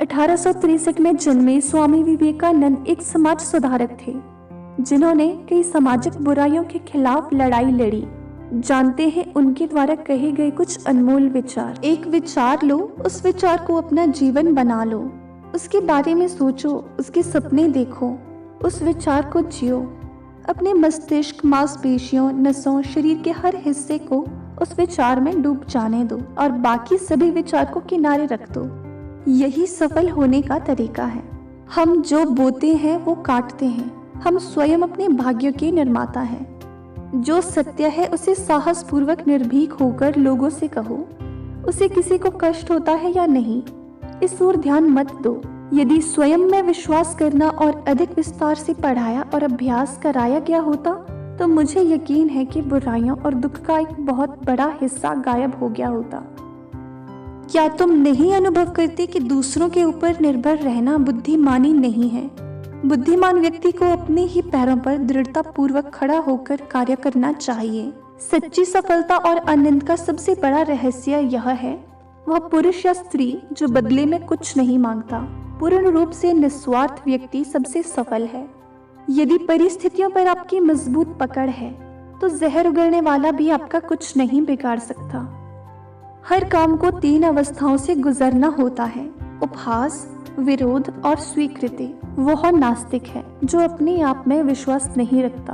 1863 में जन्मे स्वामी विवेकानंद एक समाज सुधारक थे जिन्होंने कई सामाजिक बुराइयों के खिलाफ लड़ाई लड़ी। जानते हैं उनके द्वारा कहे गए कुछ अनमोल विचार। एक विचार लो, उस विचार को अपना जीवन बना लो। उसके बारे में सोचो, उसके सपने देखो, उस विचार को जियो। अपने मस्तिष्क, मांसपेशियों, नसों, शरीर के हर हिस्से को उस विचार में डूब जाने दो और बाकी सभी विचार को किनारे रख दो। यही सफल होने का तरीका है। हम जो बोते हैं वो काटते हैं। हम स्वयं अपने भाग्यों के निर्माता हैं। जो सत्य है उसे साहस पूर्वक निर्भीक होकर लोगों से कहो। उसे किसी को कष्ट होता है या नहीं, इस ओर ध्यान मत दो। यदि स्वयं में विश्वास करना और अधिक विस्तार से पढ़ाया और अभ्यास कराया गया होता तो मुझे यकीन है कि बुराइयों और दुख का एक बहुत बड़ा हिस्सा गायब हो गया होता। क्या तुम नहीं अनुभव करते कि दूसरों के ऊपर निर्भर रहना बुद्धिमानी नहीं है? बुद्धिमान व्यक्ति को अपने ही पैरों पर दृढ़ता पूर्वक खड़ा होकर कार्य करना चाहिए। सच्ची सफलता और आनंद का सबसे बड़ा रहस्य यह है, वह पुरुष या स्त्री जो बदले में कुछ नहीं मांगता। पूर्ण रूप से निस्वार्थ व्यक्ति सबसे सफल है। यदि परिस्थितियों पर आपकी मजबूत पकड़ है तो जहर उगलने वाला भी आपका कुछ नहीं बिगाड़ सकता। हर काम को 3 अवस्थाओं से गुजरना होता है, उपहास, विरोध और स्वीकृति। वह नास्तिक है जो अपने आप में विश्वास नहीं रखता।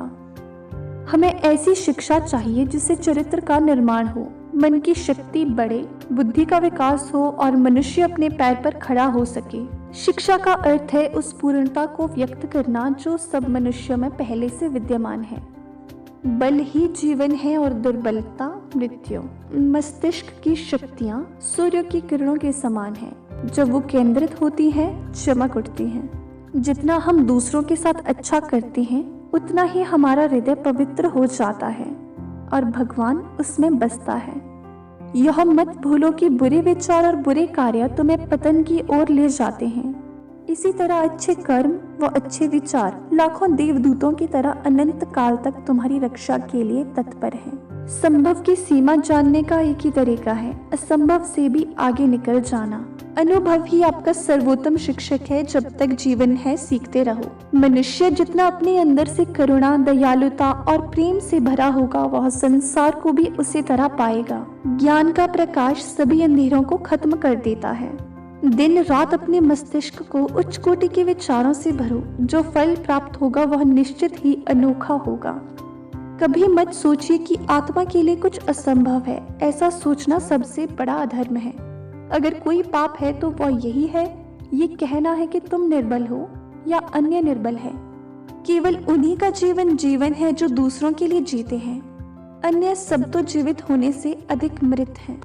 हमें ऐसी शिक्षा चाहिए जिससे चरित्र का निर्माण हो, मन की शक्ति बढ़े, बुद्धि का विकास हो और मनुष्य अपने पैर पर खड़ा हो सके। शिक्षा का अर्थ है उस पूर्णता को व्यक्त करना जो सब मनुष्यों में पहले से विद्यमान है। बल ही जीवन है और दुर्बलता मृत्यु। मस्तिष्क की शक्तियाँ सूर्य की किरणों के समान हैं। जब वो केंद्रित होती हैं, चमक उठती हैं। जितना हम दूसरों के साथ अच्छा करते हैं उतना ही हमारा हृदय पवित्र हो जाता है और भगवान उसमें बसता है। यह मत भूलो कि बुरे विचार और बुरे कार्य तुम्हें पतन की ओर ले जाते हैं। इसी तरह अच्छे कर्म व अच्छे विचार लाखों देवदूतों की तरह अनंत काल तक तुम्हारी रक्षा के लिए तत्पर हैं। संभव की सीमा जानने का एक ही तरीका है, असंभव से भी आगे निकल जाना। अनुभव ही आपका सर्वोत्तम शिक्षक है। जब तक जीवन है सीखते रहो। मनुष्य जितना अपने अंदर से करुणा, दयालुता और प्रेम से भरा होगा वह संसार को भी उसी तरह पाएगा। ज्ञान का प्रकाश सभी अंधेरों को खत्म कर देता है। दिन रात अपने मस्तिष्क को उच्च कोटि के विचारों से भरो। जो फल प्राप्त होगा वह निश्चित ही अनोखा होगा। कभी मत सोचिए कि आत्मा के लिए कुछ असंभव है। ऐसा सोचना सबसे बड़ा अधर्म है। अगर कोई पाप है तो वह यही है, ये कहना है कि तुम निर्बल हो या अन्य निर्बल है। केवल उन्हीं का जीवन है जो दूसरों के लिए जीते हैं। अन्य सब तो जीवित होने से अधिक मृत हैं।